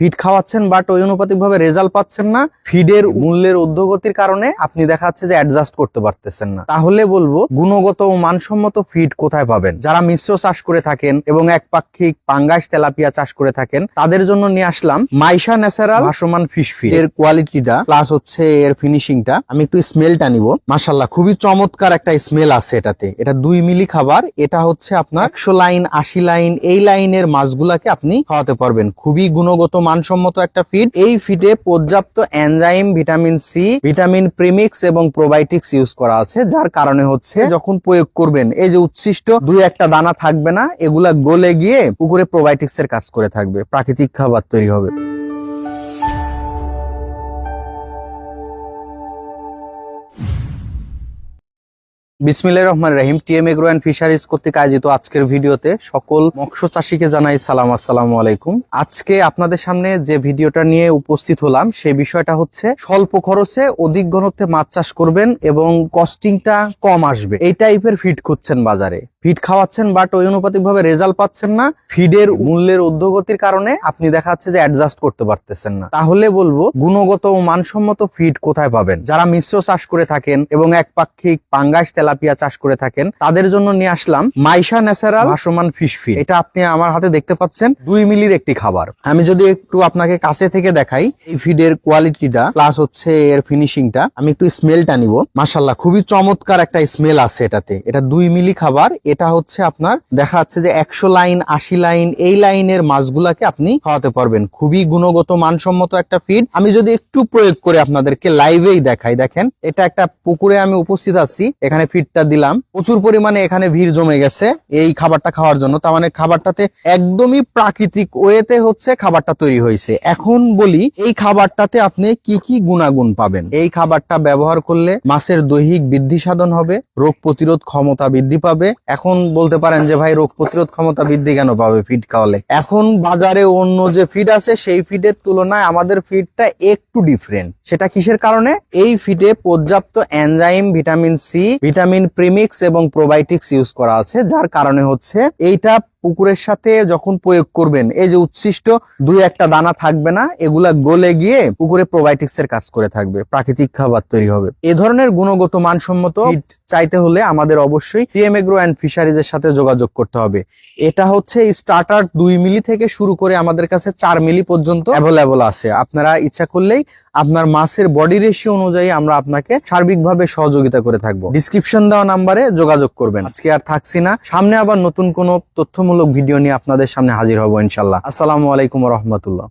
Feed খাওয়াচ্ছেন but ওই অনুপাতিক ভাবে রেজাল্ট পাচ্ছেন না, ফিডের মূল্যের ঊর্ধ্বগতির কারণে আপনি দেখা যাচ্ছে যে অ্যাডজাস্ট করতে পারতেছেন না, তাহলে বলবো গুণগত ও মানসম্মত ফিড কোথায় পাবেন। যারা মিশ্র চাষ করে থাকেন এবং একপাক্ষিক পাঙ্গাস তেলাপিয়া চাষ করে থাকেন তাদের জন্য নিয়ে আসলাম মাইশা ন্যাচারাল ভাসমান ফিশ ফিড। এর কোয়ালিটিটা প্লাস হচ্ছে এর ফিনিশিংটা, আমি একটু স্মেলটা নিব। মাশাআল্লাহ খুবই চমৎকার একটা স্মেল আছে এটাতে। এটা 2 মিলি খাবার। এটা হচ্ছে আপনার 100 লাইন 80 লাইন এই লাইনের মাছগুলাকে আপনি খাওয়াতে পারবেন। খুবই গুণগত মানসম্মত একটা ফিড। এই ফিডে পর্যাপ্ত enzyme, vitamin C, vitamin premix এবং প্রোবায়োটিক্স ইউজ করা আছে, যার কারণে হচ্ছে যখন প্রয়োগ করবেন এই যে উচ্ছিষ্ট 2-1টা দানা থাকবে না, এগুলা গলে গিয়ে পুকুরে প্রোবায়োটিক্স এর কাজ করে থাকবে, প্রাকৃতিক খাবার তৈরি হবে। বিসমিল্লাহির রহমানির রহিম। টিএম এগ্রো এন্ড ফিশারিজ কর্তৃক আয়োজিত আজকের ভিডিওতে সকল মৎস্য চাষীকে জানাই সালাম, আসসালামু আলাইকুম। আজকে আপনাদের সামনে যে ভিডিওটা নিয়ে উপস্থিত হলাম সেই বিষয়টা হচ্ছে স্বল্প খরচে অধিক ঘনত্বে মাছ চাষ করবেন এবং কস্টিংটা কম আসবে, এই টাইপের ফিড খুঁজছেন বাজারে। ফিড খাওয়াচ্ছেন বাট ওই অনুপাতিক ভাবে রেজাল্ট পাচ্ছেন না, ফিডের মূল্যের ঊর্ধ্বগতির কারণে আপনি দেখা যাচ্ছে যে অ্যাডজাস্ট করতে পারতেছেন না, তাহলে বলবো গুণগত ও মানসম্মত ফিড কোথায় পাবেন। যারা মিশ্র চাষ করে থাকেন এবং একপাক্ষিক পাঙ্গাস তেলাপিয়া চাষ করে থাকেন তাদের জন্য নিয়ে আসলাম মাইশা ন্যাচারাল ভাসমান ফিশ ফিড। এটা আপনি আমার হাতে দেখতে পাচ্ছেন 2 মিলির একটি খাবার। আমি যদি একটু আপনাকে কাছে থেকে দেখাই এই ফিডের কোয়ালিটিটা প্লাস হচ্ছে এর ফিনিশিংটা, আমি একটু স্মেলটা নিব। মাশাআল্লাহ খুবই চমৎকার একটা স্মেল আছে এটাতে। এটা 2 মিলি খাবার। এটা হচ্ছে আপনার দেখা যাচ্ছে যে 100 লাইন 80 লাইন এই লাইনের মাছগুলাকে আপনি খাওয়াতে পারবেন। খুবই গুণগত মানসম্মত একটা ফিড। আমি যদি একটু প্রয়োগ করে আপনাদেরকে লাইভেই দেখাই, দেখেন এটা একটা পুকুরে আমি উপস্থিত আছি, এখানে ফিডটা দিলাম, প্রচুর পরিমাণে এখানে ভিড় জমে গেছে এই খাবারটা খাওয়ার জন্য। তার মানে খাবারটাতে একদমই প্রাকৃতিক ওয়েতে হচ্ছে খাবারটা তৈরি হয়েছে। এখন বলি এই খাবারটাতে আপনি কি কি গুণাগুণ পাবেন। এই খাবারটা ব্যবহার করলে মাছের দৈহিক বৃদ্ধি সাধন হবে, রোগ প্রতিরোধ ক্ষমতা বৃদ্ধি পাবে। এখন বলতে পারেন যে ভাই রোগ প্রতিরোধ ক্ষমতা বৃদ্ধি কেন পাবে ফিড খাওয়ালে? এখন বাজারে অন্য যে ফিড আছে সেই ফিডের তুলনায় আমাদের ফিডটা একটু ডিফারেন্ট। সেটা কিসের কারণে? এই ফিডে পর্যাপ্ত enzyme, vitamin C, vitamin premix এবং প্রোবায়োটিক্স ইউজ করা আছে, যার কারণে হচ্ছে এইটা পুকুরের সাথে যখন প্রয়োগ করবেন এই যে উচ্ছিষ্ট 2-1টা দানা থাকবে না, এগুলা গলে গিয়ে পুকুরে প্রোবায়োটিক্স এর কাজ করে থাকবে, প্রাকৃতিক খাবার তৈরি হবে। এই ধরনের গুণগত মানসম্মত ফিড চাইতে হলে আমাদের অবশ্যই টিএম এগ্রো এন্ড ফিশারিজ এর সাথে যোগাযোগ করতে হবে। এটা হচ্ছে স্টার্টার 2 মিলি থেকে শুরু করে আমাদের কাছে 4 মিলি পর্যন্ত অ্যাভেলেবল আছে। আপনারা ইচ্ছা করলেই আপনার মাছের বডি রেশিও অনুযায়ী আমরা আপনাকে সার্বিকভাবে সহযোগিতা করে থাকবো। ডিসক্রিপশন দেওয়া নাম্বারে যোগাযোগ করবেন। আজকে আর থাকছি না, সামনে আবার নতুন কোনো তথ্যমূলক ভিডিও নিয়ে আপনাদের সামনে হাজির হব ইনশাআল্লাহ। আসসালামু আলাইকুম ওয়া রাহমাতুল্লাহ।